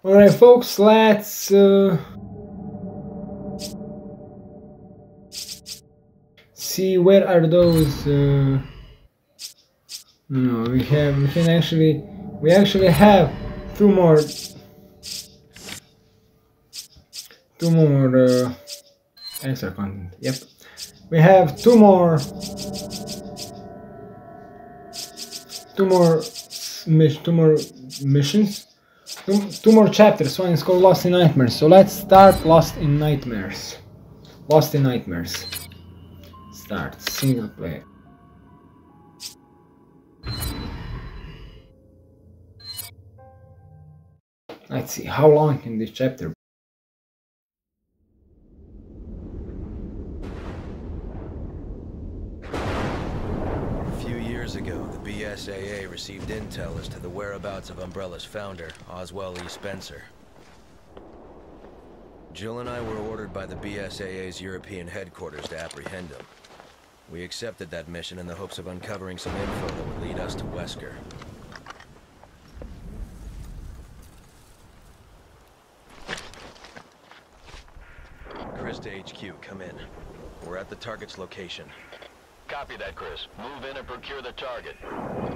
Alright folks, let's see where are those no, we actually have two more extra content. Yep. We have two more missions. Two more chapters. One is called Lost in Nightmares. So let's start Lost in Nightmares. Lost in Nightmares. Start single player. Let's see how long can this chapter be? A few years ago, the BSAA received intel as to the whereabouts of Umbrella's founder, Oswell E. Spencer. Jill and I were ordered by the BSAA's European headquarters to apprehend him. We accepted that mission in the hopes of uncovering some info that would lead us to Wesker. Chris to HQ, come in. We're at the target's location. Copy that, Chris. Move in and procure the target.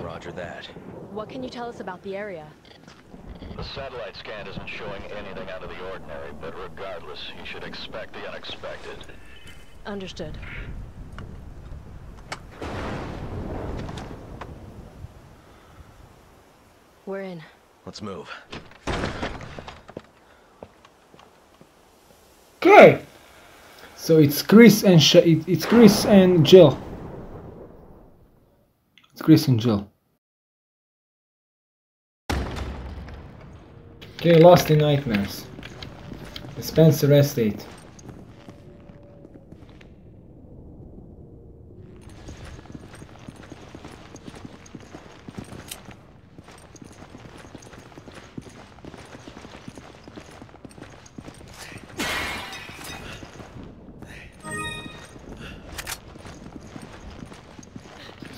Roger that. What can you tell us about the area? The satellite scan isn't showing anything out of the ordinary, but regardless, you should expect the unexpected. Understood. We're in. Let's move. Okay. So it's Chris and it's Chris and Jill. It's Chris and Jill. Okay, Lost in Nightmares. The Spencer Estate.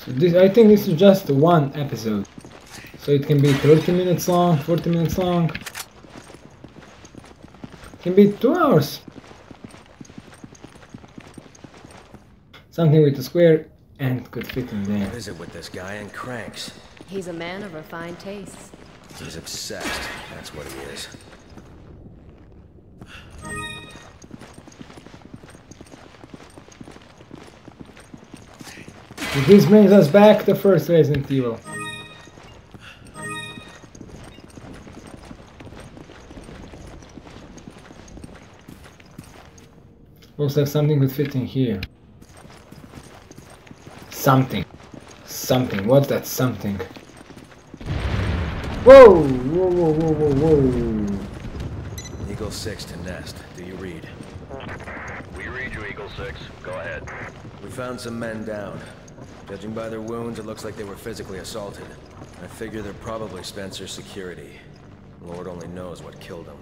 So I think this is just one episode. So it can be 30 minutes long, 40 minutes long. It can be 2 hours. Something with a square and could fit in there. What is it with this guy and cranks? He's a man of refined tastes. He's obsessed. That's what he is. This brings us back to first Resident Evil. Looks like something could fit in here. Something. Something. What's that something? Whoa! Whoa, whoa, whoa, whoa, whoa. Eagle 6 to Nest. Do you read? We read you, Eagle 6. Go ahead. We found some men down. Judging by their wounds, it looks like they were physically assaulted. I figure they're probably Spencer's security. Lord only knows what killed them.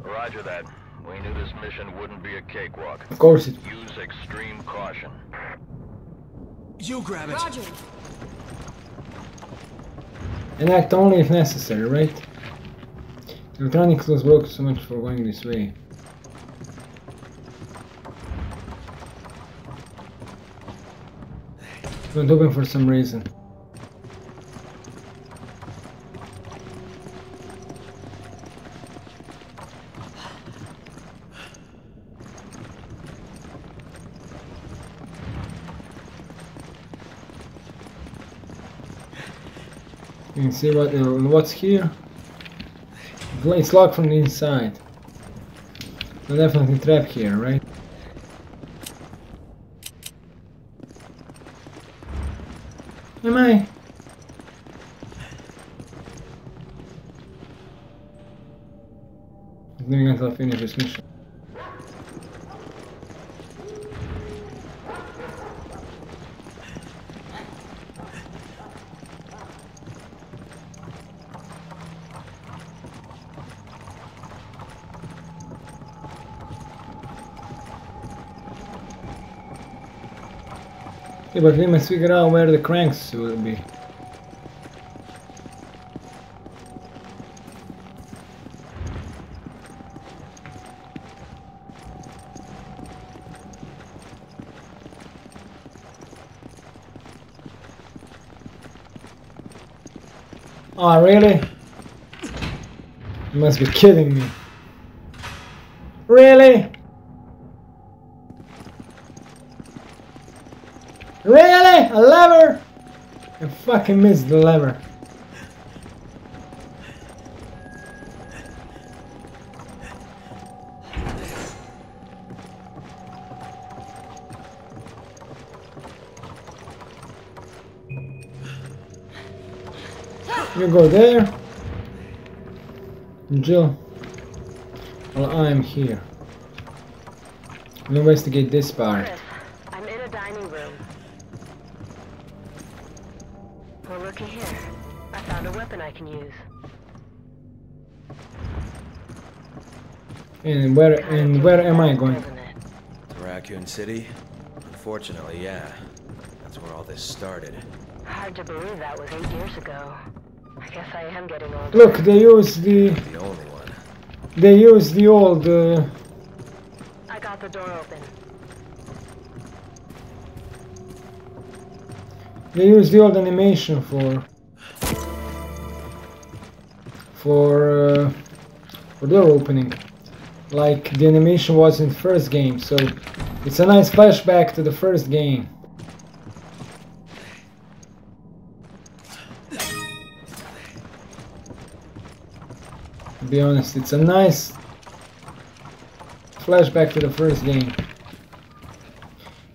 Roger that. We knew this mission wouldn't be a cakewalk. Of course it. Use extreme caution. You grab it! Roger! And act only if necessary, right? Electronics was broken, so much for going this way. It went open for some reason. You can see what's here. It's locked from the inside. So definitely trap here, right? Am I? I'm doing until I finish this mission. Yeah, but we must figure out where the cranks will be. Oh, really? You must be kidding me. Really? Really? A lever? I fucking missed the lever. You go there. Jill. Well, I'm here. We'll investigate this part. Chris, I'm in a dining room. Well, looky here. I found a weapon I can use. And where am I going? Isn't it? To Raccoon City? Unfortunately, yeah. That's where all this started. Hard to believe that was 8 years ago. I guess I am getting old. Look, they use the The only one. old. I got the door open. They use the old animation for door opening, like the animation was in the first game. So it's a nice flashback to the first game. To be honest, it's a nice flashback to the first game.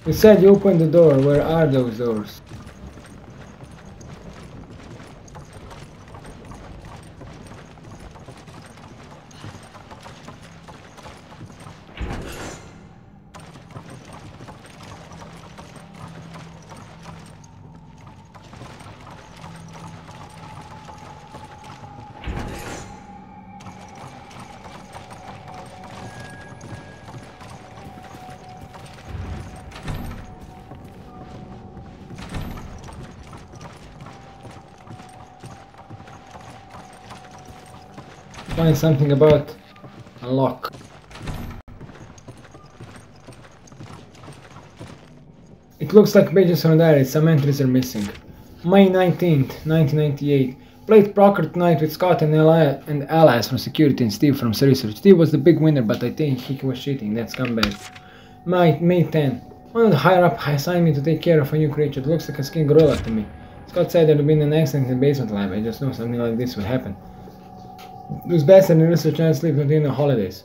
You said you opened the door. Where are those doors? Find something about a lock. It looks like pages from diary. Some entries are missing. May 19th, 1998. Played poker tonight with Scott and allies from security and Steve from research. Steve was the big winner, but I think he was cheating. That scumbag. May 10th. One of the higher up assigned me to take care of a new creature. It looks like a skin gorilla to me. Scott said there had been an accident in the basement lab. I just knew something like this would happen. Those bastards in the research can't sleep until the holidays.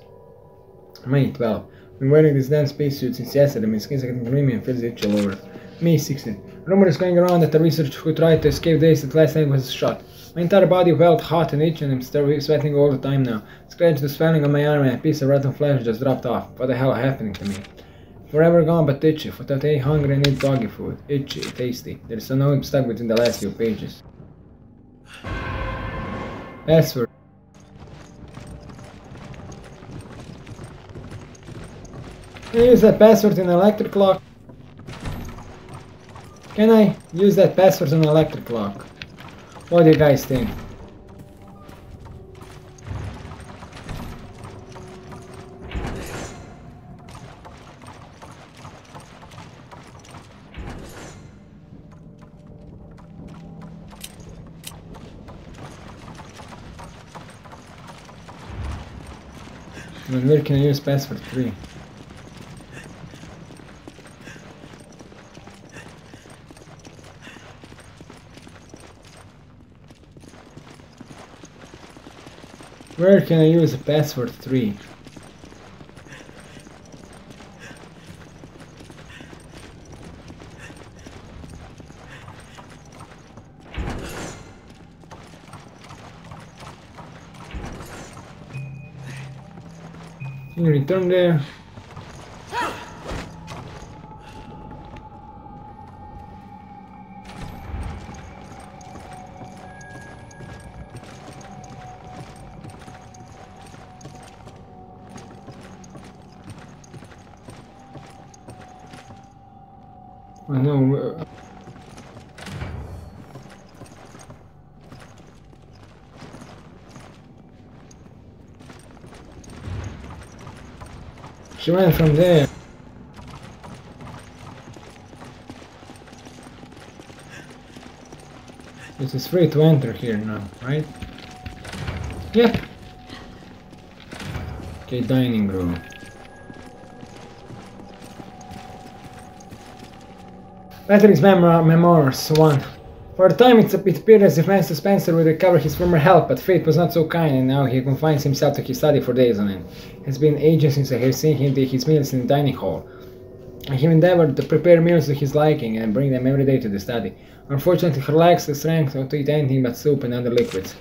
May 12. Been wearing this damn spacesuit since yesterday. My skin's getting creamy and feels itchy all over. May 16. Rumor is going around that a researcher who tried to escape days that last night was shot. My entire body felt hot and itchy and I'm sweating all the time now. Scratch the swelling on my arm and a piece of rotten flesh just dropped off. What the hell is happening to me? Forever gone but itchy. Without any hunger and eat doggy food. Itchy, tasty. There is a note stuck between the last few pages. Password. Can I use that password in an electric lock? Can I use that password in an electric lock? What do you guys think? And where can I use password 3? Where can I use password 3? Can you return there? I know. She went from there. This is free to enter here now, right? Yep. Okay, dining room. Patrick's memoirs 1. For a time it appeared as if Master Spencer would recover his former health, but fate was not so kind, and now he confines himself to his study for days on end. It has been ages since I have seen him take his meals in the dining hall. I have endeavored to prepare meals to his liking and bring them every day to the study. Unfortunately, he lacks the strength to eat anything but soup and other liquids.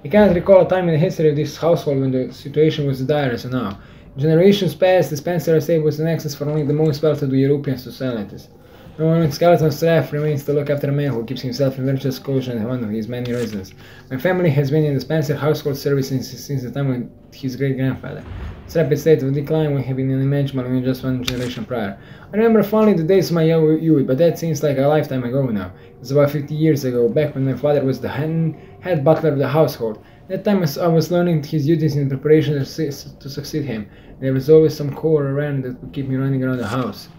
I cannot recall a time in the history of this household when the situation was as dire as now. In generations past, the Spencer estate was an access for only the most well-to-do European societies. No one skeleton staff remains to look after a man who keeps himself in virtuous closure in one of his many residents. My family has been in the Spencer household service since the time of his great-grandfather. Its rapid state of decline would have been unimaginable in just one generation prior. I remember fondly the days of my youth, but that seems like a lifetime ago now. It was about 50 years ago, back when my father was the head butler of the household. At that time I was learning his duties in preparation to succeed him. There was always some core around that would keep me running around the house.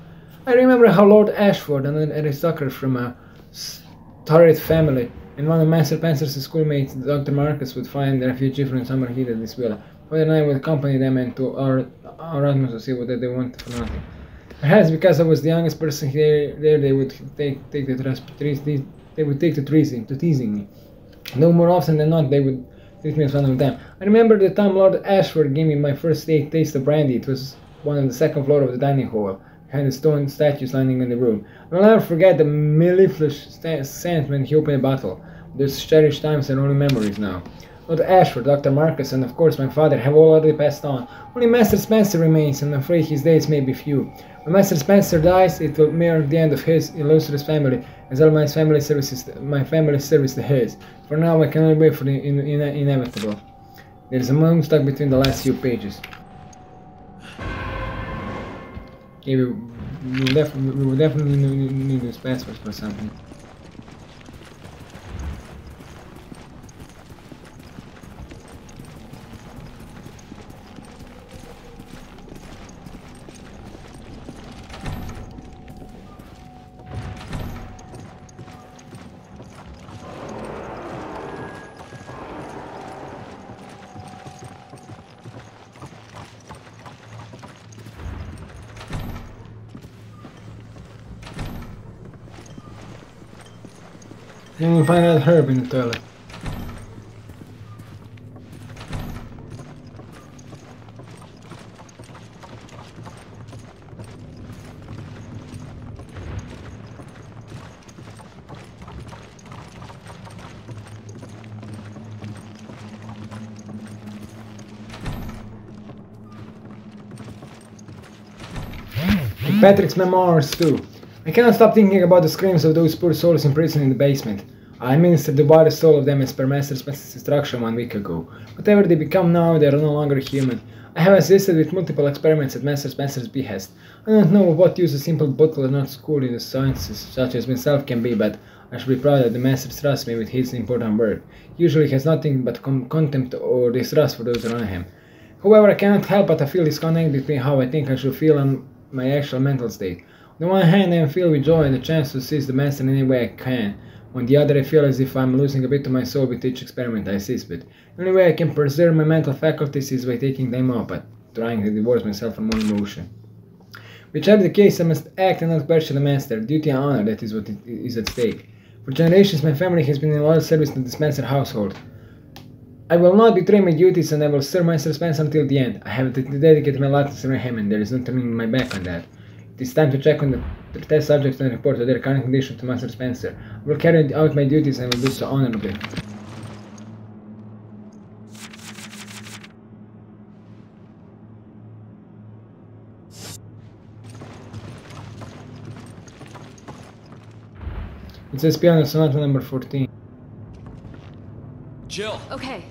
I remember how Lord Ashford, an aristocrat from a storied family, and one of Master Spencer's schoolmates, Dr. Marcus, would find refuge from summer heat at this villa. Father and I would accompany them and to our utmost to see what they wanted for nothing. Perhaps because I was the youngest person there, they would take to teasing me. Though more often than not, they would treat me as one of them. I remember the time Lord Ashford gave me my first taste of brandy. It was one on the second floor of the dining hall, behind the stone statues lining in the room. I will never forget the mellifluous scent when he opened a bottle. Those cherished times are only memories now. Lord Ashford, Dr. Marcus, and of course my father have all already passed on. Only Master Spencer remains, and I'm afraid his days may be few. When Master Spencer dies, it will mark the end of his illustrious family, as all my family service to his. For now, I can only wait for the inevitable. There is a moon stuck between the last few pages. Okay, we will definitely need this password for something. Then we'll find that herb in the toilet. Patrick's memoirs too. I cannot stop thinking about the screams of those poor souls imprisoned in the basement. I administered the widest soul of them as per Master Spencer's instruction 1 week ago. Whatever they become now, they are no longer human. I have assisted with multiple experiments at Master Spencer's behest. I don't know of what use a simple butler not schooled in the sciences such as myself can be, but I should be proud that the Master trusts me with his important work. He usually has nothing but contempt or distrust for those around him. However, I cannot help but feel disconnect between how I think I should feel and my actual mental state. On the one hand, I am filled with joy and the chance to assist the Master in any way I can. On the other, I feel as if I am losing a bit of my soul with each experiment I assist with. The only way I can preserve my mental faculties is by taking them off, but trying to divorce myself from all emotion. Whichever the case, I must act and not question the Master. Duty and honor, that is what is at stake. For generations, my family has been in loyal service to the Spencer household. I will not betray my duties and I will serve Master Spencer until the end. I have dedicated my life to serve him and there is no turning my back on that. It is time to check on the test subjects and report their current condition to Master Spencer. I will carry out my duties and will do so honorably. It says piano sonata number 14. Jill! Okay.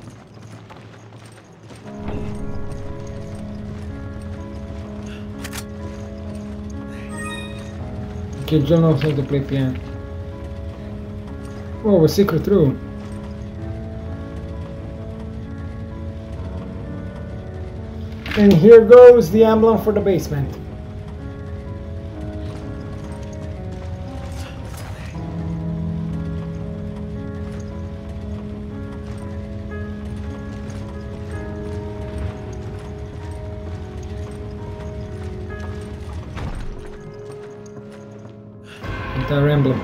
Okay, Jill knows how to play piano. Oh, a secret room. And here goes the emblem for the basement. Tower Emblem.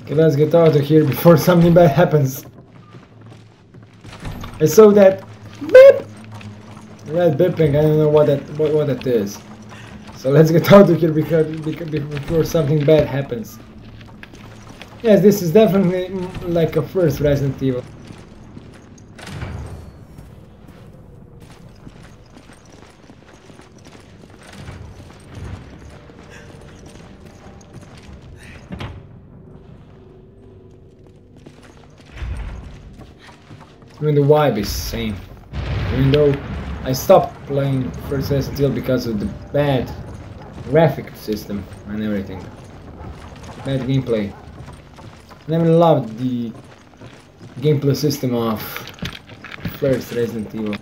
Okay, let's get out of here before something bad happens. I saw that beep! Red beeping, I don't know what that is. So let's get out of here before something bad happens. Yes, this is definitely like a first Resident Evil. Even the vibe is same. Even though I stopped playing first Resident Evil because of the bad graphic system and everything. Bad gameplay. I never loved the gameplay system of first Resident Evil.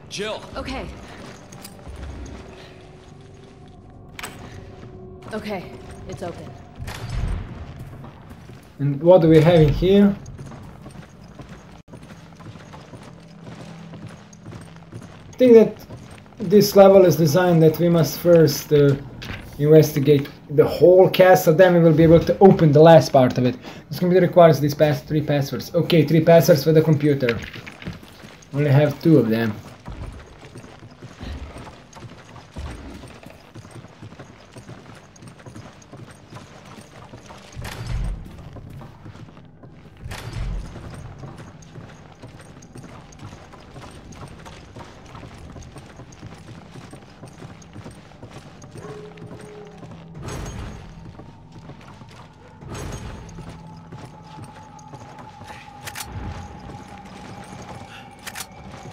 Jill! Okay. Okay, it's open. And what do we have in here? I think that this level is designed that we must first investigate the whole castle, then we will be able to open the last part of it. This computer requires these 3 passwords. Okay, 3 passwords for the computer. Only have 2 of them.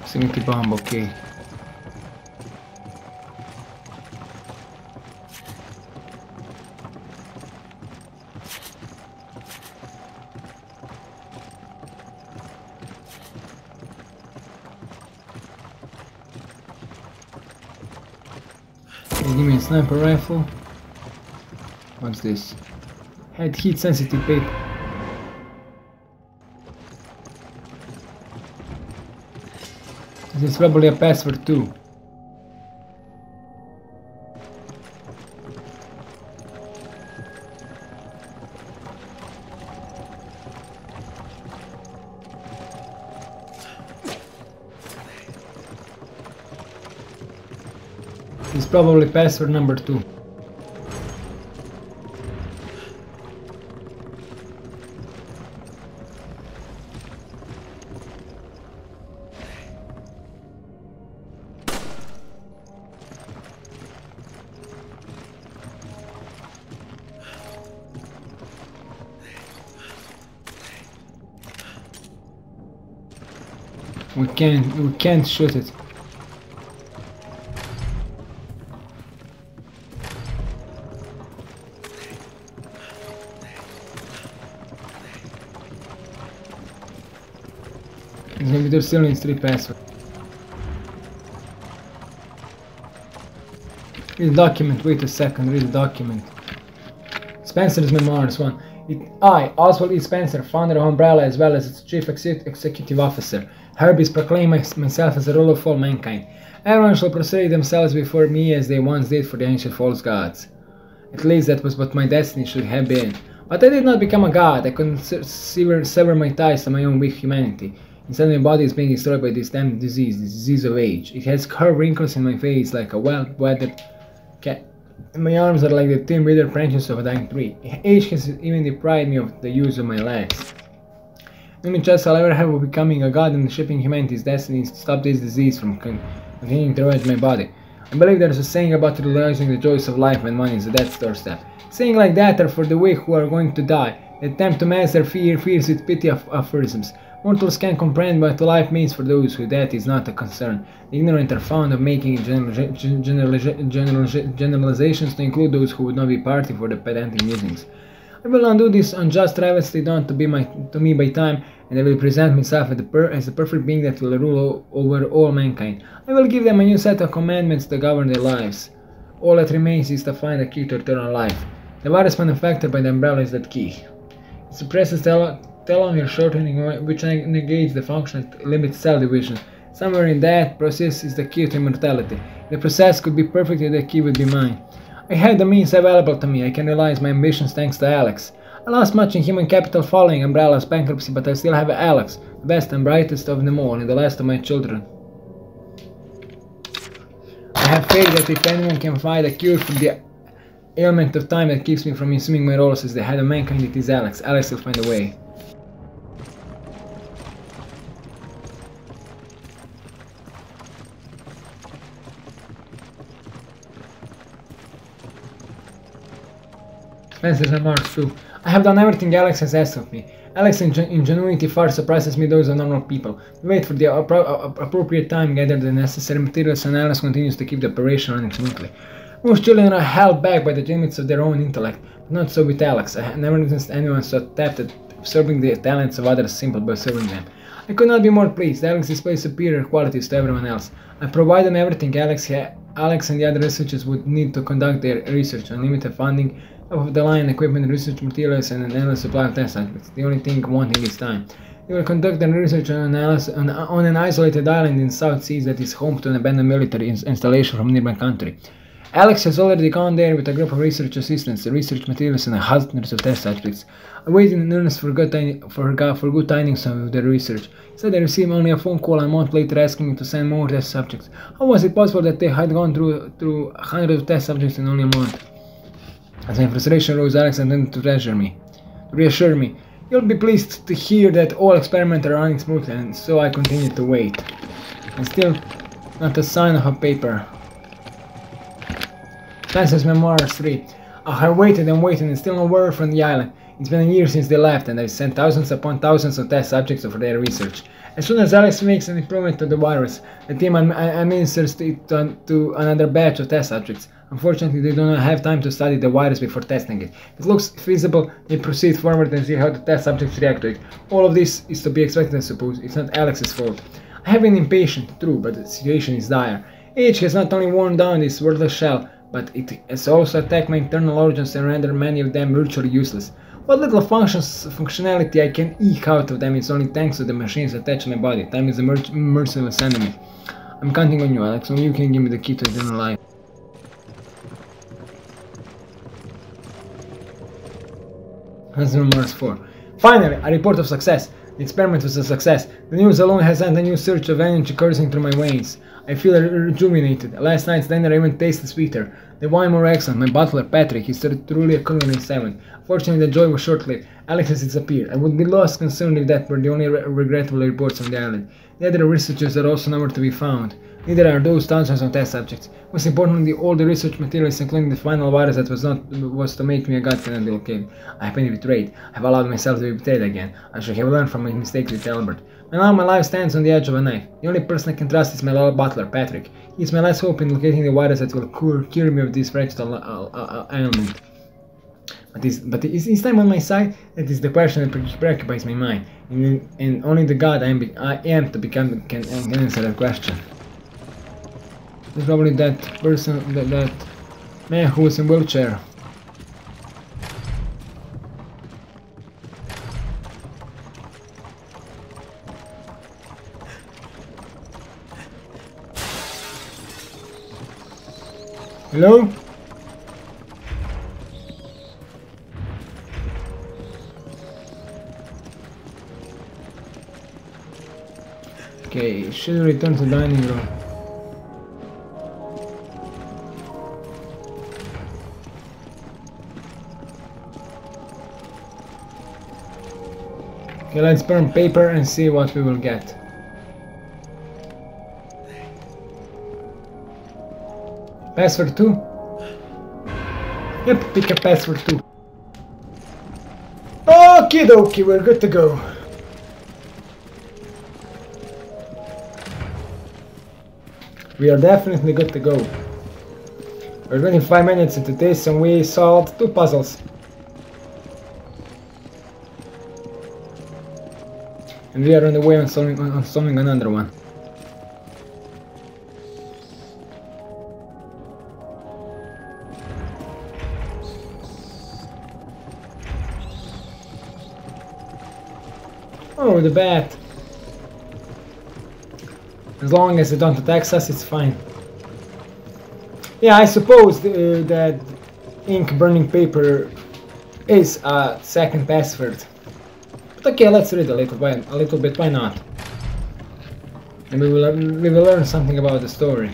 Sneaky bomb, okay. Okay, give me a sniper rifle. What's this? Had heat sensitive paper. This is probably a password too. This is probably password number 2. We can't shoot it. The computer still needs 3 passwords. Read the document, wait a second, read the document. Spencer's memoirs 1. I, Oswald E. Spencer, founder of Umbrella as well as its chief executive officer, hereby proclaim myself as the ruler of all mankind. Everyone shall prostrate themselves before me as they once did for the ancient false gods. At least that was what my destiny should have been. But I did not become a god. I couldn't sever my ties to my own weak humanity. Instead, my body is being destroyed by this damned disease, the disease of age. It has curved wrinkles in my face like a well-weathered cat. And my arms are like the thin withered branches of a dying tree. Age has even deprived me of the use of my legs. The only chance I'll ever have of becoming a god and shaping humanity's destiny is to stop this disease from continuing to ravage my body. I believe there's a saying about realizing the joys of life when one is at death's doorstep. Saying like that are for the weak who are going to die. They attempt to mask their fears with pity aphorisms. Mortals can't comprehend what life means for those who death is not a concern. The ignorant are fond of making generalizations to include those who would not be party for the pedantic musings. I will undo this unjust travesty done to me by time, and I will present myself as the perfect being that will rule over all mankind. I will give them a new set of commandments to govern their lives. All that remains is to find a key to eternal life. The virus manufactured by the Umbrella is that key. It suppresses telomere shortening, which negates the function that limits cell division. Somewhere in that process is the key to immortality. If the process could be perfect, the key would be mine. I have the means available to me. I can realize my ambitions thanks to Alex. I lost much in human capital following Umbrella's bankruptcy, but I still have Alex, the best and brightest of them all, and the last of my children. I have faith that if anyone can find a cure for the ailment of time that keeps me from assuming my roles as the head of mankind, it is Alex. Alex will find a way. Spencer's remarks too. I have done everything Alex has asked of me. Alex's ingenuity far surpasses me those of normal people. We wait for the appropriate time, gather the necessary materials, and Alex continues to keep the operation running smoothly. Most children are held back by the limits of their own intellect, but not so with Alex. I have never witnessed anyone so adept at absorbing the talents of others simply by serving them. I could not be more pleased. Alex displays superior qualities to everyone else. I provide them everything Alex and the other researchers would need to conduct their research, unlimited funding, top-of-the-line equipment, research materials, and an endless supply of test subjects. The only thing wanting is time. They will conduct their research on an isolated island in South Seas that is home to an abandoned military installation from a nearby country. Alex has already gone there with a group of research assistants, research materials, and hundreds of test subjects, awaiting in earnest for good tidings of their research. He said they received only a phone call a month later asking me to send more test subjects. How was it possible that they had gone through hundreds of test subjects in only a month? As my frustration rose, Alex attempted to reassure me. You'll be pleased to hear that all experiments are running smoothly, and so I continued to wait. And still, not a sign of a paper. Spencer's Memoirs 3. I have waited and still no word from the island. It's been a year since they left, and I've sent thousands upon thousands of test subjects for their research. As soon as Alex makes an improvement to the virus, the team administers it to another batch of test subjects. Unfortunately, they do not have time to study the virus before testing it. If it looks feasible, they proceed forward and see how the test subjects react to it. All of this is to be expected, I suppose. It's not Alex's fault. I have been impatient, true, but the situation is dire. Age has not only worn down this worthless shell, but it has also attacked my internal organs and rendered many of them virtually useless. What little functionality I can eke out of them is only thanks to the machines attached to my body. Time is a merciless enemy. I'm counting on you, Alex, only you can give me the key to eternal life. Remorse 4. Finally, a report of success. The experiment was a success. The news alone has sent a new surge of energy coursing through my veins. I feel rejuvenated. Last night's dinner even tasted sweeter. The wine more excellent. My butler, Patrick, is truly a culinary savant. Fortunately, the joy was short-lived. Alex has disappeared. I would be lost concerned if that were the only regrettable reports on the island. The other researchers are also nowhere to be found. Neither are those thousands of test subjects. Most importantly, all the research materials, including the final virus that was to make me a god, cannot be located. I have been betrayed. I have allowed myself to be betrayed again. I should have learned from my mistakes with Albert. Now my life stands on the edge of a knife. The only person I can trust is my little butler, Patrick. He is my last hope in locating the virus that will cure me of this wretched ailment. But is time on my side? That is the question that preoccupies my mind, and only the god I am to become can answer that question. It's probably that person, that man who was in wheelchair. Hello? Okay, should return to dining room. Okay, let's burn paper and see what we will get. Password 2? Yep, pick a password 2. Okie dokie, we're good to go. We are definitely good to go. We're 25 minutes into this and we solved 2 puzzles. And we are on the way on solving another one. Ignore the bat. As long as they don't attack us, it's fine. Yeah, I suppose that ink burning paper is a second password. But okay, let's read a little bit, why not? And we will learn something about the story.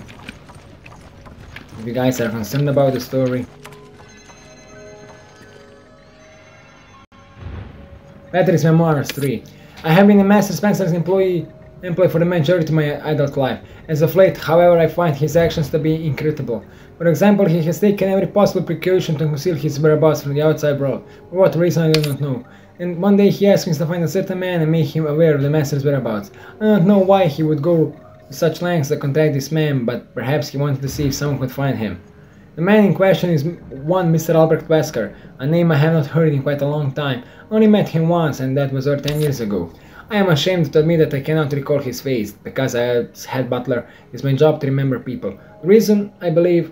If you guys are concerned about the story. Batteries Memoirs 3. I have been a Master Spencer's employee for the majority of my adult life. As of late, however, I find his actions to be incredible. For example, he has taken every possible precaution to conceal his whereabouts from the outside world. For what reason, I do not know. And one day he asked me to find a certain man and make him aware of the Master's whereabouts. I don't know why he would go to such lengths to contact this man, but perhaps he wanted to see if someone could find him. The man in question is one Mr. Albert Wesker, a name I have not heard in quite a long time. I only met him once, and that was over 10 years ago. I am ashamed to admit that I cannot recall his face, because as head butler, it's my job to remember people. The reason, I believe,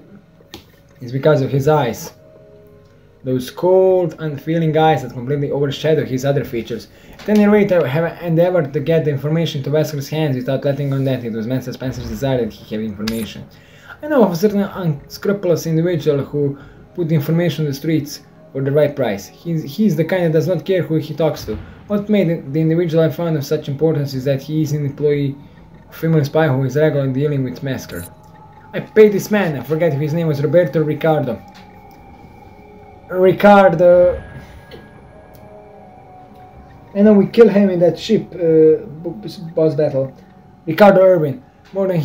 is because of his eyes. Those cold, unfeeling eyes that completely overshadow his other features. At any rate, I have endeavored to get the information to Wesker's hands without letting on that it was Master Spencer's desire that he have information. I know of a certain unscrupulous individual who put the information on the streets for the right price. He's the kind that does not care who he talks to. What made the individual I found of such importance is that he is an employee, a female spy who is regularly dealing with Wesker. I paid this man, I forget if his name was Roberto Ricardo. I know we killed him in that ship boss battle. Ricardo Irwin. More than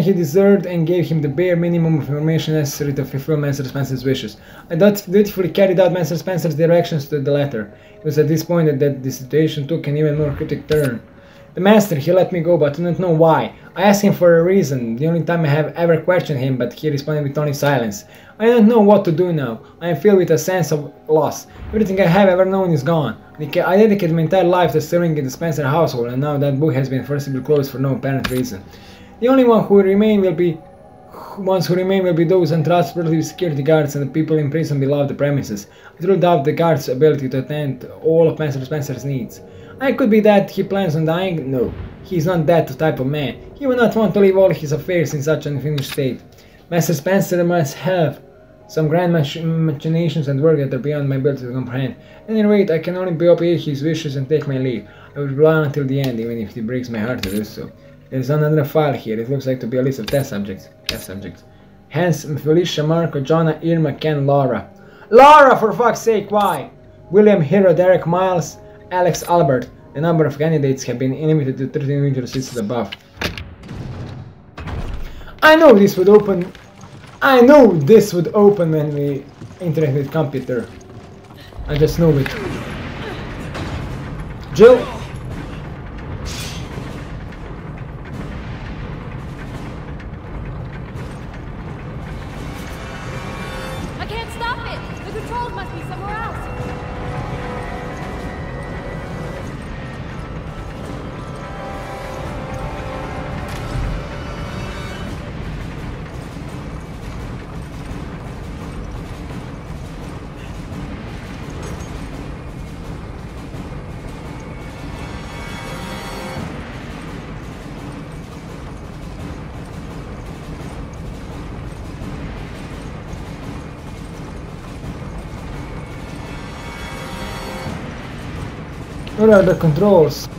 he deserved, and gave him the bare minimum of information necessary to fulfill Master Spencer's wishes. I dutifully carried out Master Spencer's directions to the letter. It was at this point that the situation took an even more cryptic turn. The Master, he let me go, but I do not know why. I asked him for a reason, the only time I have ever questioned him, but he responded with only silence. I don't know what to do now. I am filled with a sense of loss. Everything I have ever known is gone. I dedicated my entire life to serving in the Spencer household, and now that book has been forcibly closed for no apparent reason. The only ones who remain will be those untrustworthy security guards and the people in prison below the premises. I truly doubt the guards' ability to attend to all of Master Spencer's needs. I could be that he plans on dying? No. He is not that type of man. He would not want to leave all his affairs in such an unfinished state. Master Spencer must have some grand machinations and work that are beyond my ability to comprehend. At any rate, I can only obey his wishes and take my leave. I will rely until the end, even if it breaks my heart to do so. There is another file here. It looks like to be a list of test subjects. Hans, Felicia, Marco, Jonah, Irma, Ken, Laura. Laura, for fuck's sake, why? William, Hero, Derek, Miles, Alex, Albert. The number of candidates have been limited to 13 individuals listed above. I know this would open when we interact with computer. I just know it. Jill? I can't stop it! The controls must be somewhere else! Where are the controls?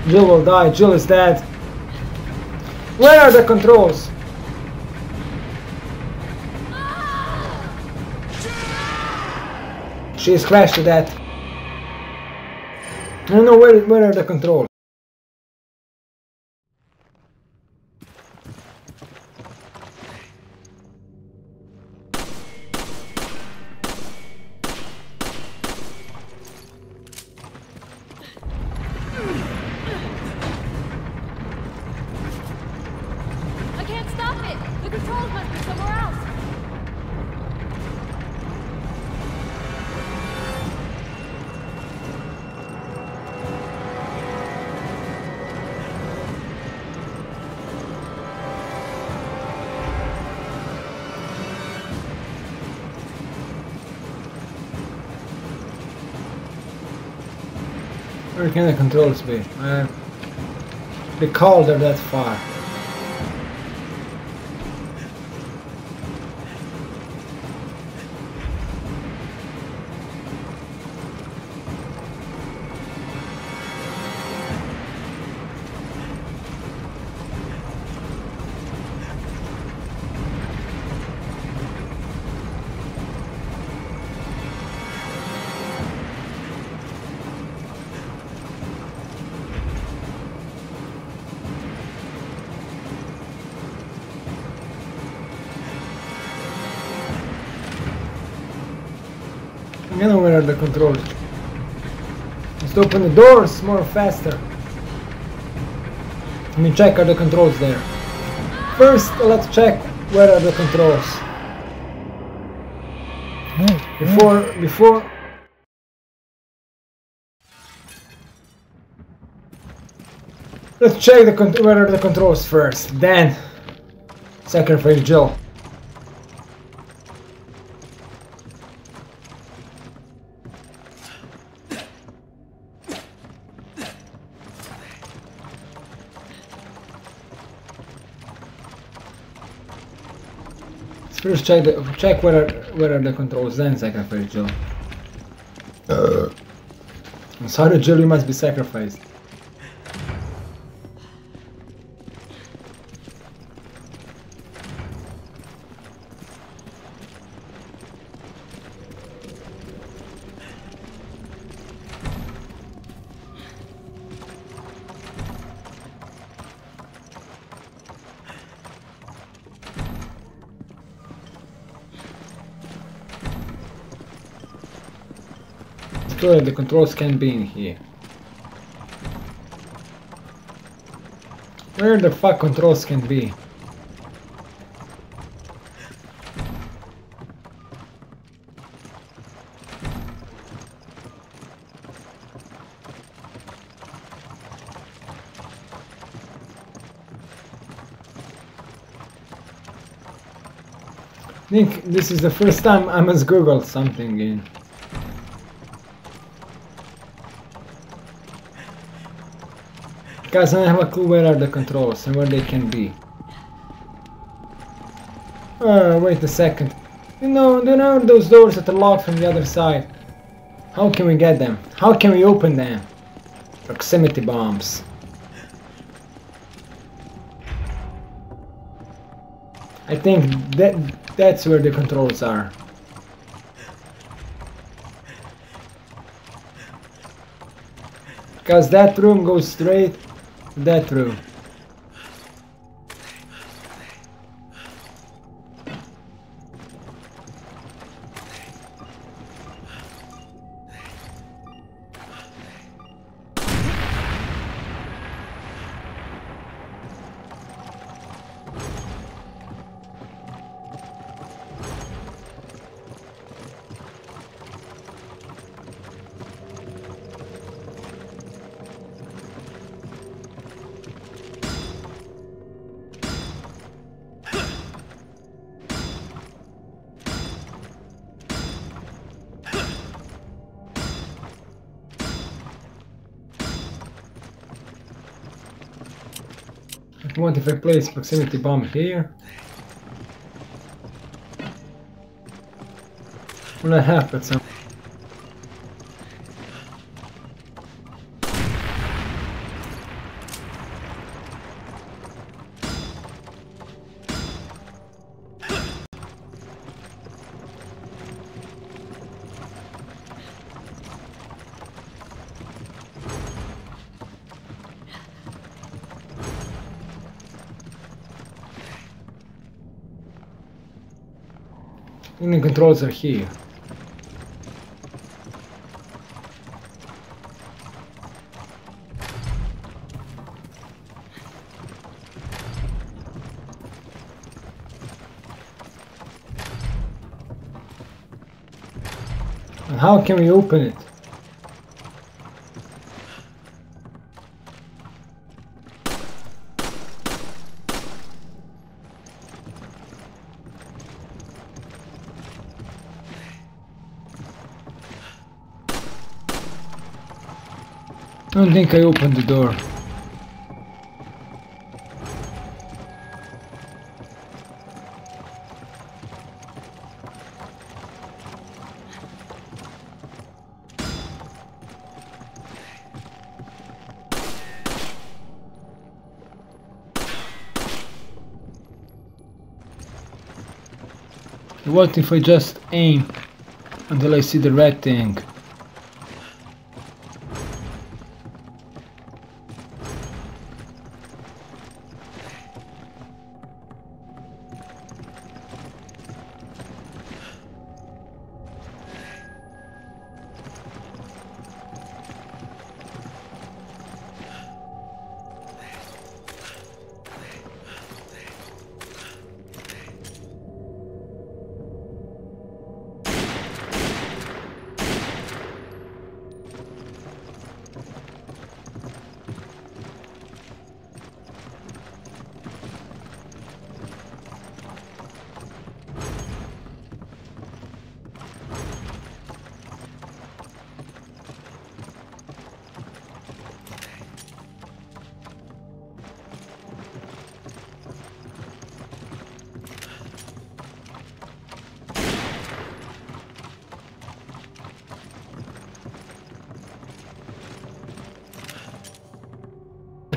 Jill will die. Jill is dead. Where are the controls? She is crashed to death. I don't know where are the controls. controls must be somewhere else. Where can the controls be? The calls are that far. I know where are the controls. Just open the doors more faster. Let me check are the controls there. First, let's check where are the controls. Before. Let's check where are the controls first. Then, sacrifice Jill. First check where are the controls, then sacrifice Jill. I'm sorry, Jill, you must be sacrificed. The controls can be in here. Where the fuck controls can be? I think this is the first time I must Google something in. Guys, I don't have a clue where are the controls and where they can be. Wait a second. You know those doors that are locked from the other side? How can we get them? How can we open them? Proximity bombs. I think that's where the controls are. Because that room goes straight to that room. What if I place proximity bomb here? Will that happen? The controls are here. How can we open it? I don't think I opened the door. What if I just aim until I see the red thing?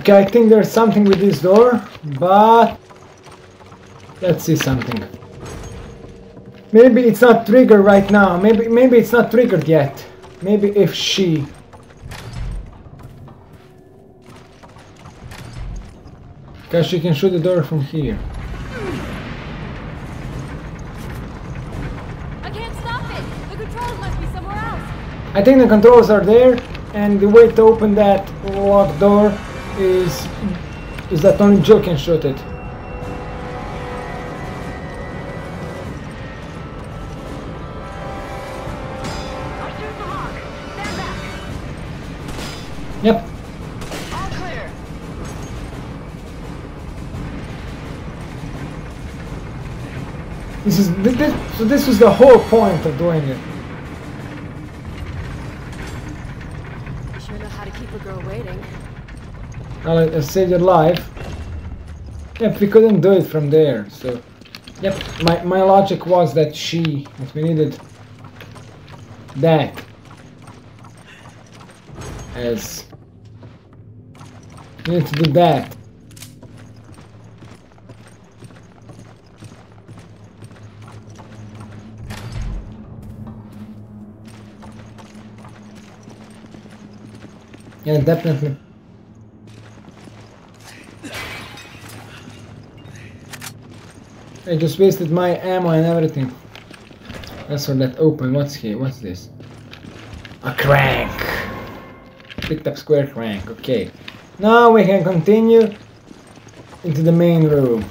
Okay, I think there's something with this door, but let's see something. Maybe it's not triggered right now. Maybe it's not triggered yet. Maybe if she... Because she can shoot the door from here. I can't stop it! The controls must be somewhere else! I think the controls are there, and the way to open that locked door is that only Joe can shoot it. Yep. All clear. This was the whole point of doing it. You sure know how to keep a girl waiting. Well, I saved your life. Yep, we couldn't do it from there, so... Yep, my logic was that we needed that as... We need to do that. Yeah, definitely. I just wasted my ammo and everything. That's for that open. What's here? What's this? A crank. Picked up square crank. Okay. Now we can continue into the main room.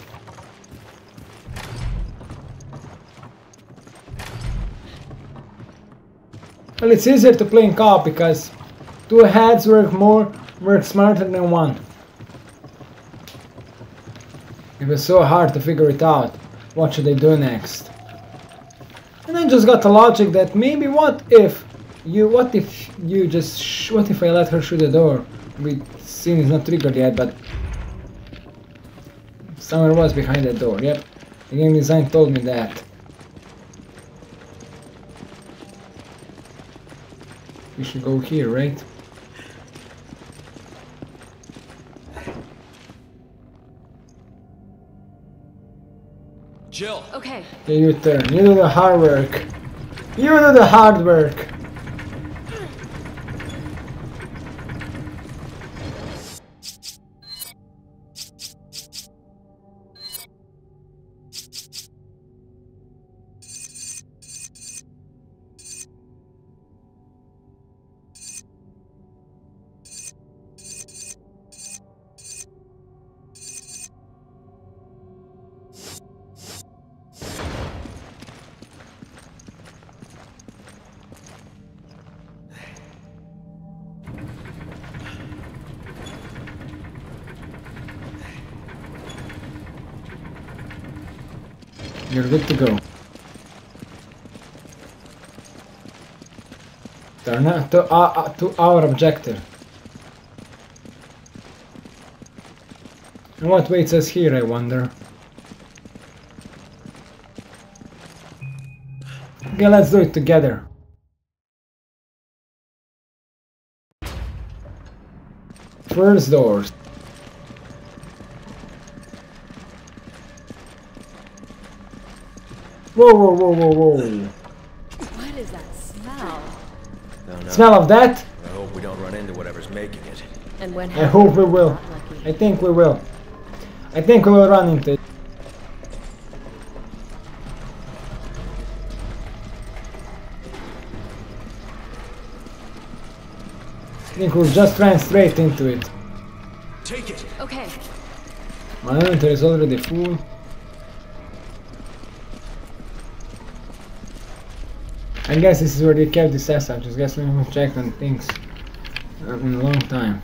Well, it's easier to play in co-op because two heads work smarter than one. It was so hard to figure it out. What should I do next? And I just got the logic that maybe what if I let her shoot the door? We scene is not triggered yet, but somewhere was behind the door. Yep, the game design told me that. We should go here, right? Jill. Okay. Yeah, you turn. You do the hard work. You do the hard work. You're good to go. They're not to our objective. And what waits us here, I wonder? Okay, let's do it together. First doors. Whoa, whoa, whoa, whoa, whoa. What is that smell? Don't know. Smell of that? I hope we don't run into whatever's making it. And when I hope we will. I think we will. I think we will run into it. I think we'll just run straight into it. Take it. Okay. My inventory is already full. I guess this is where they kept this asset. I just guess we haven't checked on things in a long time.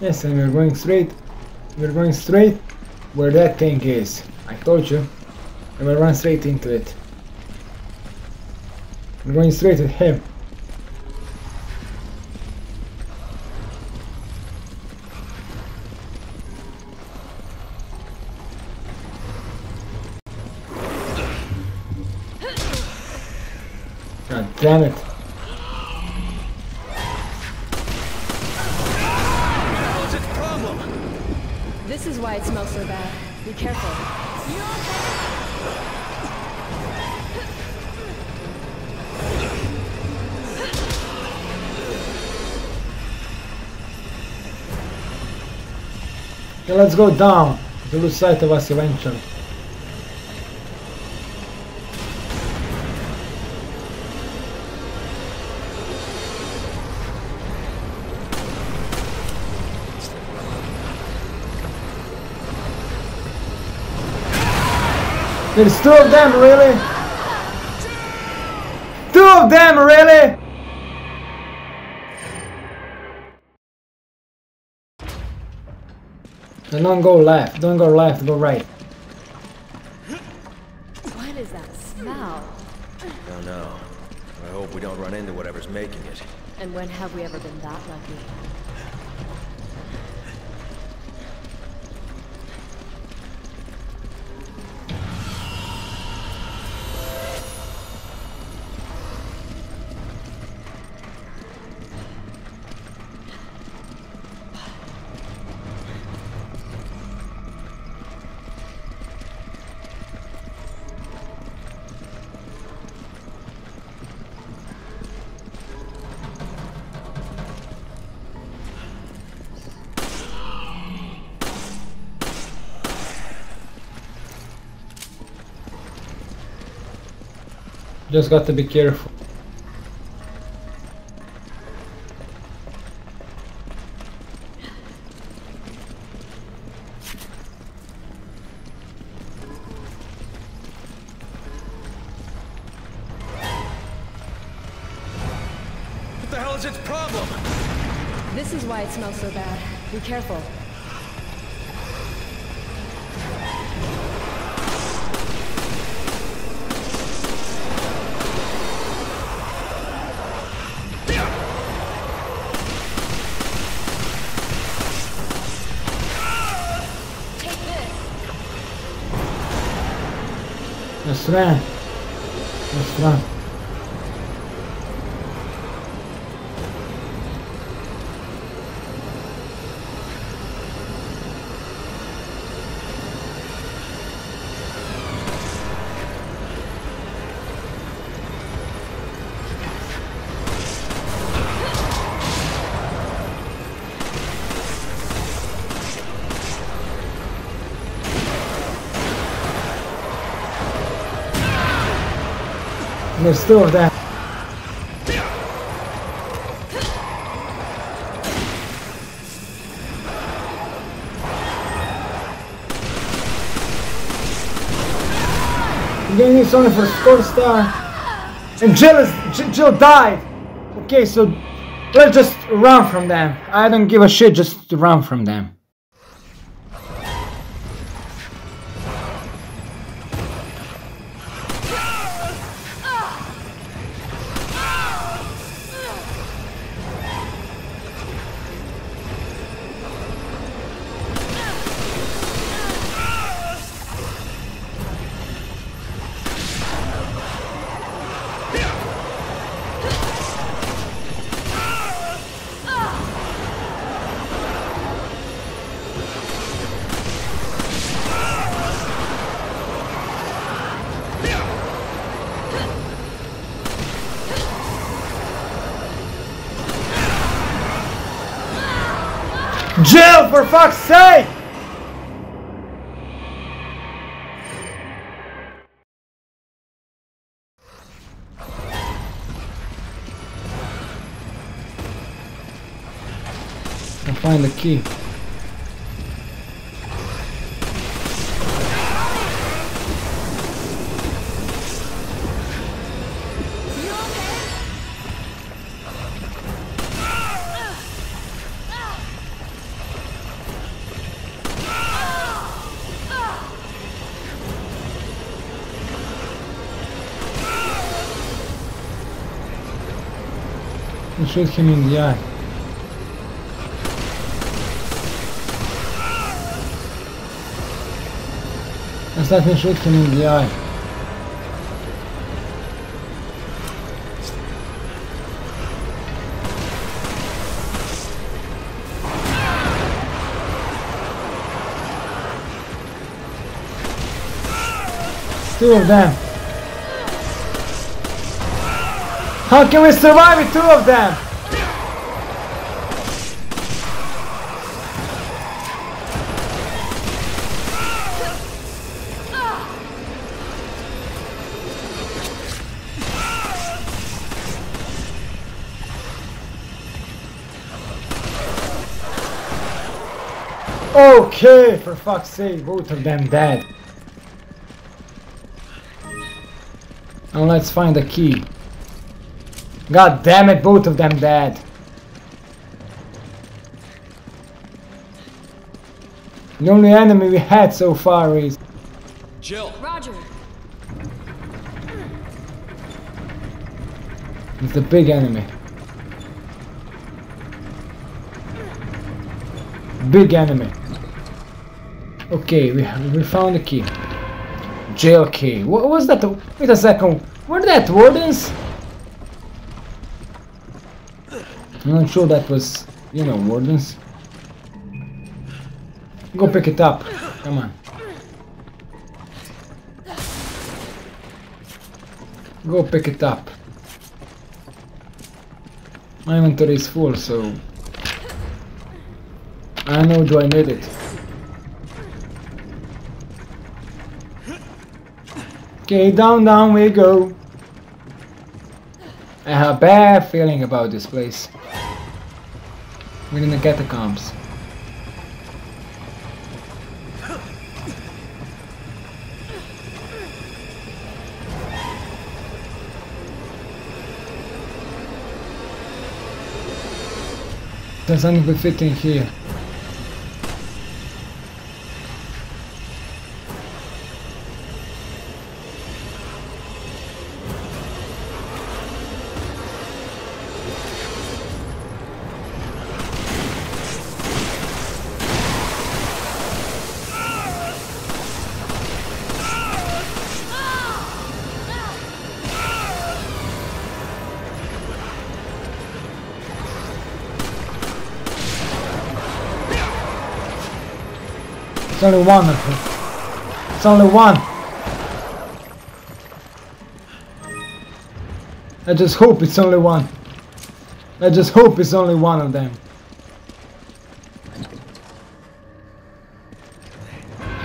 Yes, and we're going straight. We're going straight where that thing is. I told you. And we'll run straight into it. We're going straight at him. God damn it. This is why it smells so bad. Be careful. Okay, let's go down. They'll lose sight of us eventually. There's two of them, really? Two of them, really? And don't go left, don't go left, go right. What is that smell? Don't know. I hope we don't run into whatever's making it. And when have we ever been that lucky? Just got to be careful. What the hell is its problem? This is why it smells so bad. Be careful. Let's run. Let's run. There's two of them. Getting this only for score star. And Jill died! Okay, so let's just run from them. I don't give a shit, just run from them. Jill, for fuck's sake! I'll find the key. You shoot him in the eye. Let's let me shoot him in the eye. Two of them. How can we survive with two of them? Okay, for fuck's sake, both of them dead. Now let's find the key. God damn it, both of them dead. The only enemy we had so far is Jill. Roger. it's the big enemy. Big enemy. Okay, we found the key. Jail key. What was that? Wait a second. Were that wardens? I'm not sure that was, you know, wardens. Go pick it up. Come on. Go pick it up. My inventory is full, so I know do I need it. Okay, down we go. I have a bad feeling about this place. We're in the catacombs. There's something could fit in here. It's only one of them. It's only one. I just hope it's only one. I just hope it's only one of them.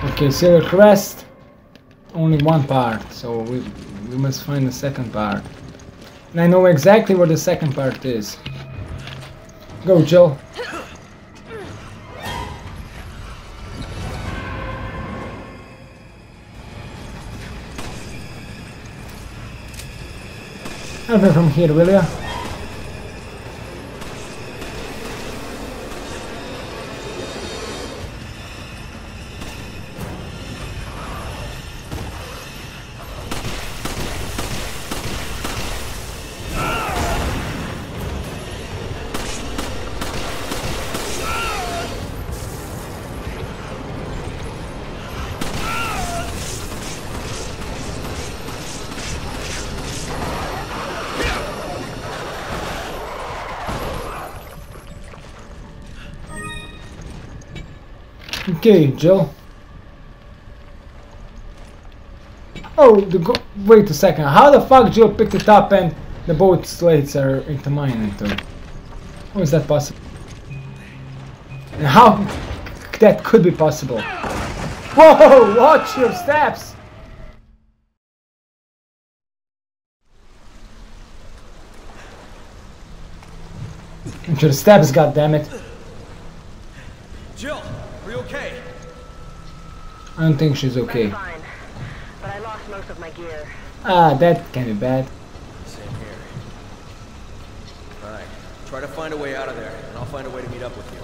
Okay, Silver Crest. Only one part, so we must find the second part. And I know exactly where the second part is. Go, Jill. Help me from here, will ya? Okay, Jill. Oh, wait a second. How the fuck Jill picked it up and the boat slates are into mine inventory? How is that possible? And how that could be possible? Whoa! Watch your steps! Watch your steps, goddammit! Jill, are you okay? I don't think she's okay. I'm fine, but I lost most of my gear. Ah, that can be bad. Same here. Alright, try to find a way out of there, and I'll find a way to meet up with you.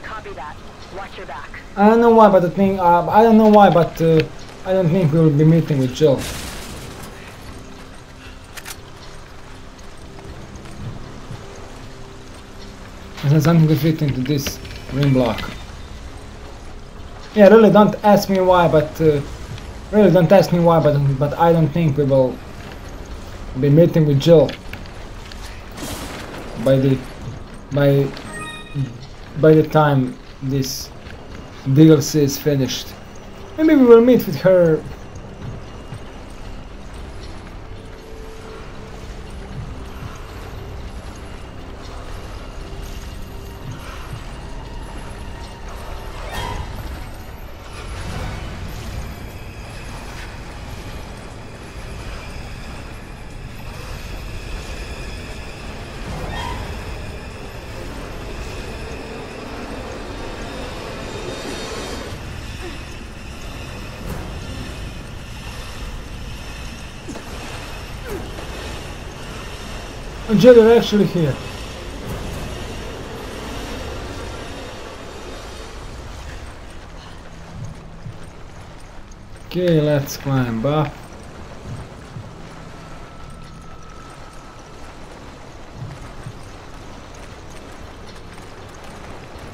Copy that. Watch your back. I don't know why, but I don't know why, but I don't think we will be meeting with Jill. There's something to fit into this ring block. Yeah, really don't ask me why, but but I don't think we will be meeting with Jill by the time this DLC is finished. Maybe we will meet with her. Jill, you're actually here. Okay, let's climb up.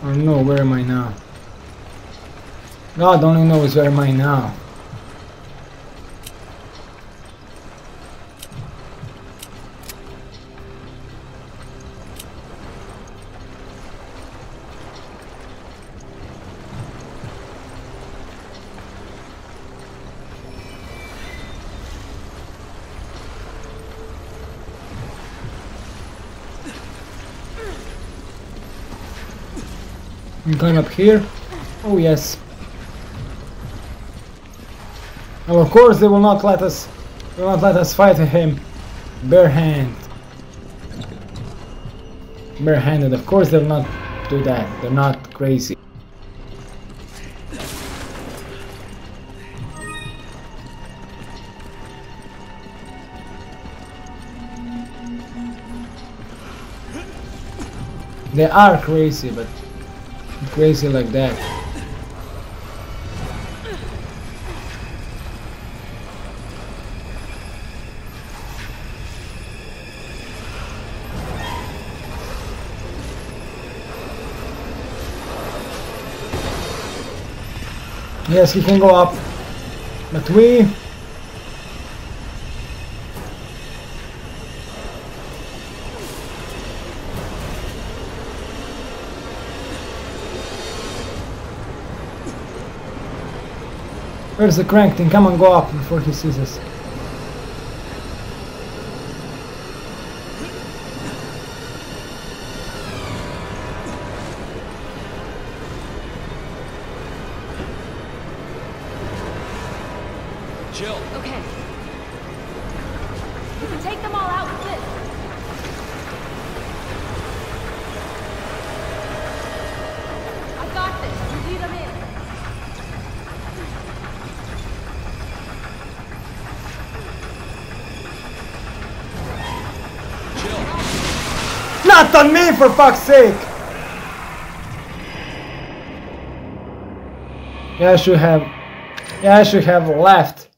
Oh no, where am I now? God only knows where am I now. Climb up here. Oh yes. And of course they will not let us fight him barehanded. Of course they'll not do that. They're not crazy. They are crazy, but crazy like that. Yes, he can go up, but we... Where's the crank thing? Come on, go up before he sees us. Jill. Okay. We can take them all out with this. I got this. You lead them in. focused on me, for fuck's sake! Yeah, I should have left.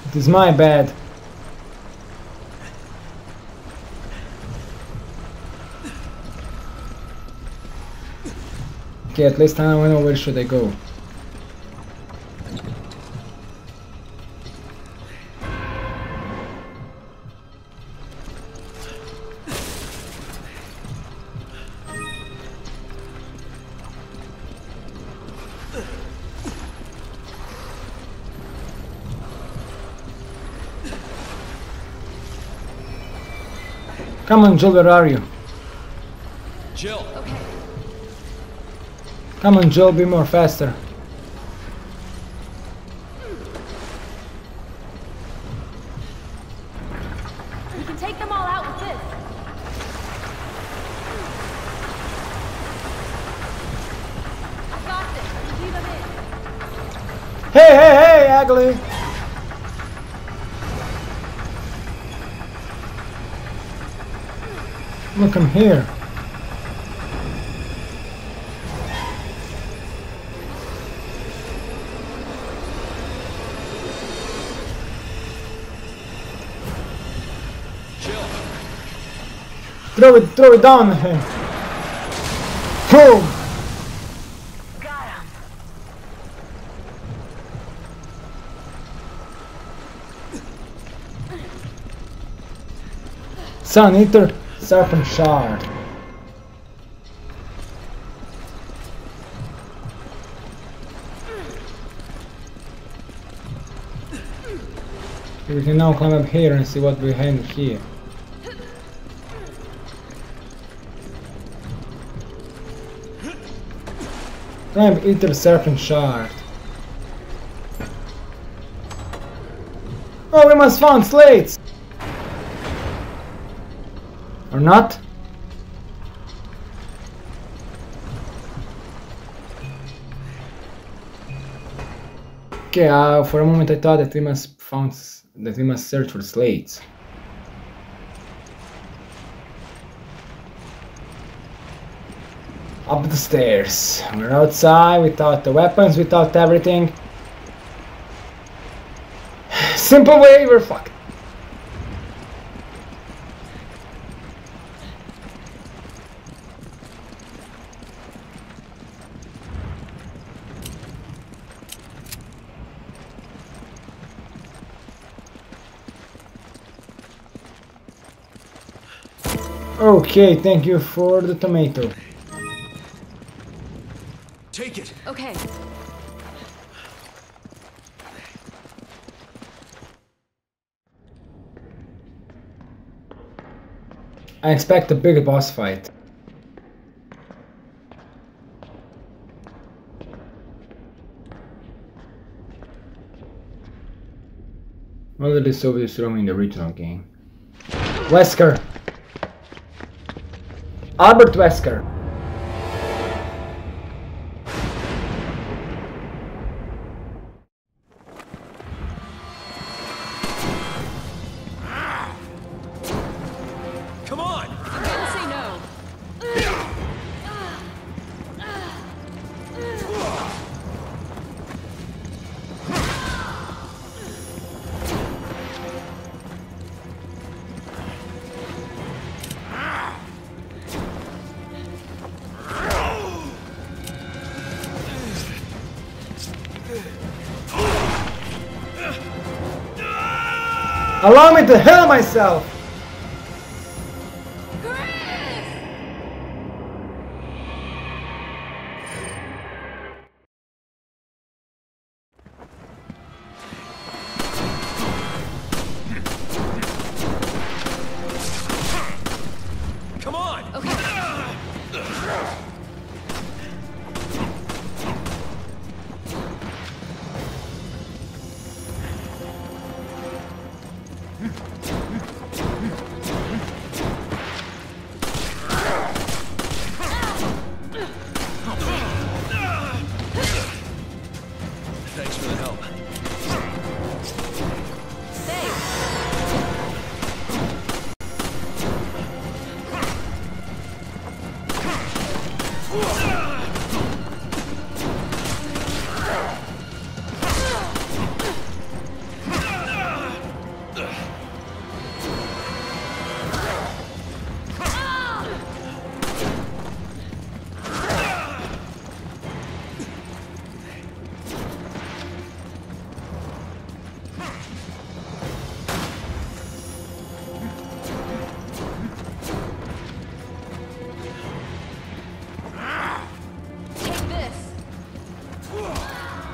It is my bad. Okay, at least now I know where should I go. Come on, Jill, where are you? Jill. Okay. Come on, Jill, be more faster. We can take them all out with this. I got this. Leave them in. Hey, ugly! Look, I'm here. Throw it down on him. Boom! Got him. Sun Eater, Serpent Shard. We can now climb up here and see what we have here. Climb Eater Serpent Shard. Oh, we must find slates! Or not? Okay, for a moment I thought that we must search for slates. Up the stairs. We're outside without the weapons, without everything. Simple way, we're fucked. Okay, thank you for the tomato. Take it. Okay. I expect a big boss fight. Well, it is Soviet Rome in the original game. Wesker! Albert Wesker! Come on! I'm gonna say no. Allow me to heal myself! Come on! Okay. Thanks for the help. Thanks.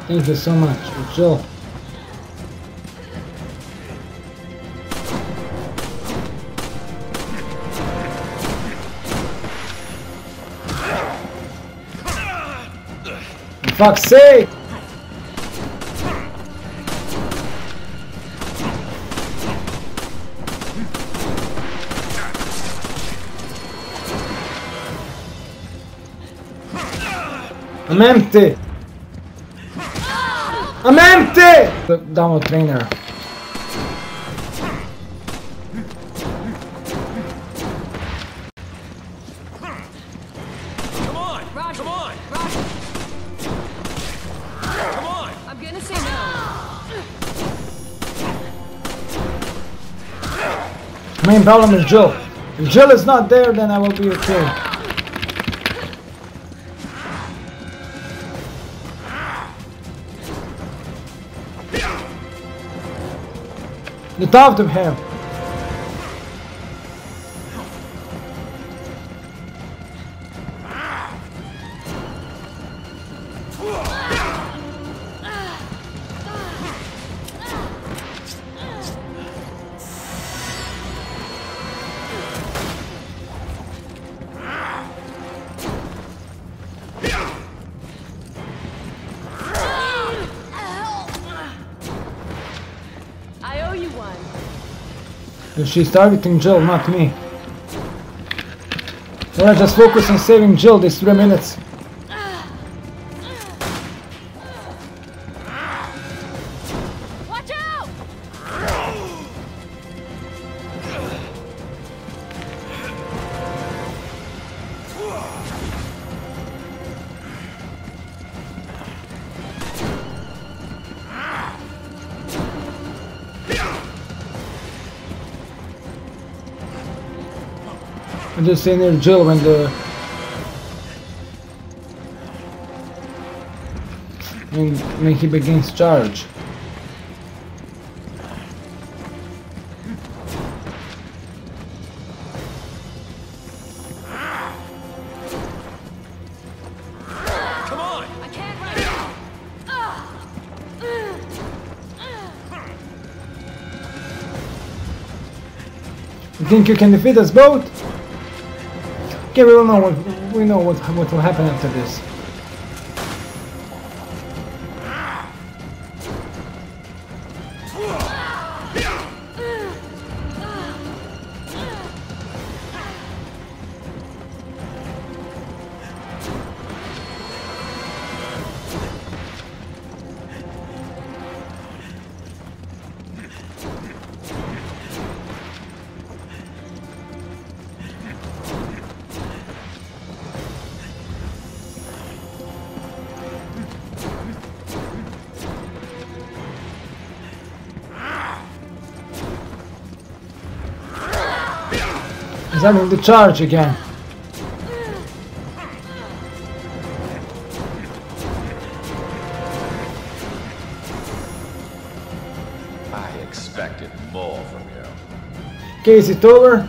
Thank you so much, Joe. For fuck's sake! I'm empty! I'm empty! The download trainer. Come on! Roger. Come on! Roger. Come on! I'm gonna say no. Main problem is Jill. If Jill is not there, then I will be okay. Get out of him! I owe you one. She's targeting Jill, not me. Let's just focus on saving Jill these 3 minutes. Watch out! I'm just stay near Jill when he begins charge. Come on! I can't right now. You think you can defeat us both? Okay, we know what will happen after this. He's having the charge again. I expected more from you. Okay, is it over?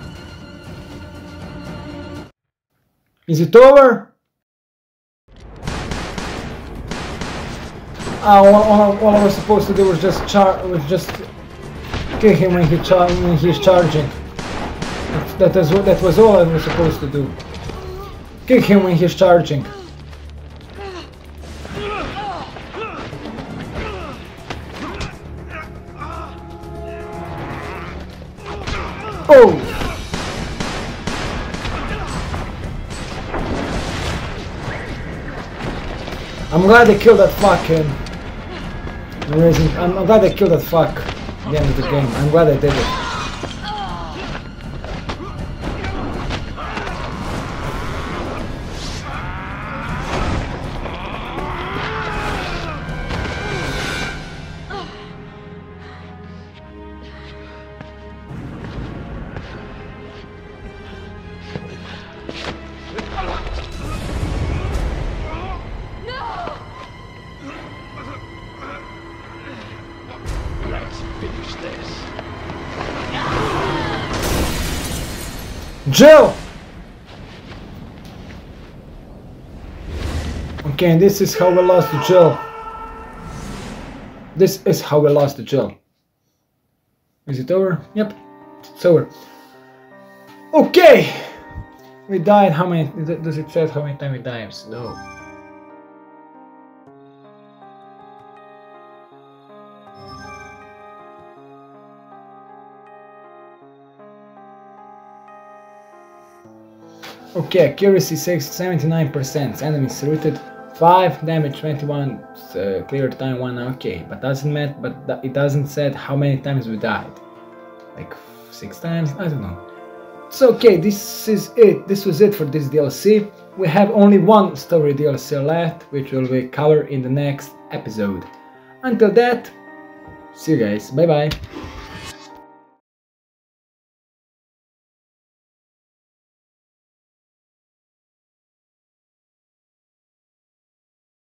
Is it over? All I was supposed to do was just kick him when he's charging. That was all I was supposed to do. Kick him when he's charging. Oh! I'm glad they killed that fucking. I'm glad they killed that fuck at the end of the game. I'm glad they did it. Jill! Okay, and this is how we lost the Jill. This is how we lost the Jill. Is it over? Yep, it's over. Okay! We died how many... Does it say how many times we died? No. Okay, accuracy 79%, enemies routed 5, damage 21, clear time 1, okay, but it doesn't say how many times we died. Like 6 times? I don't know. So okay, this is it. This was it for this DLC. We have only one story DLC left, which will be covered in the next episode. Until that, see you guys, bye bye.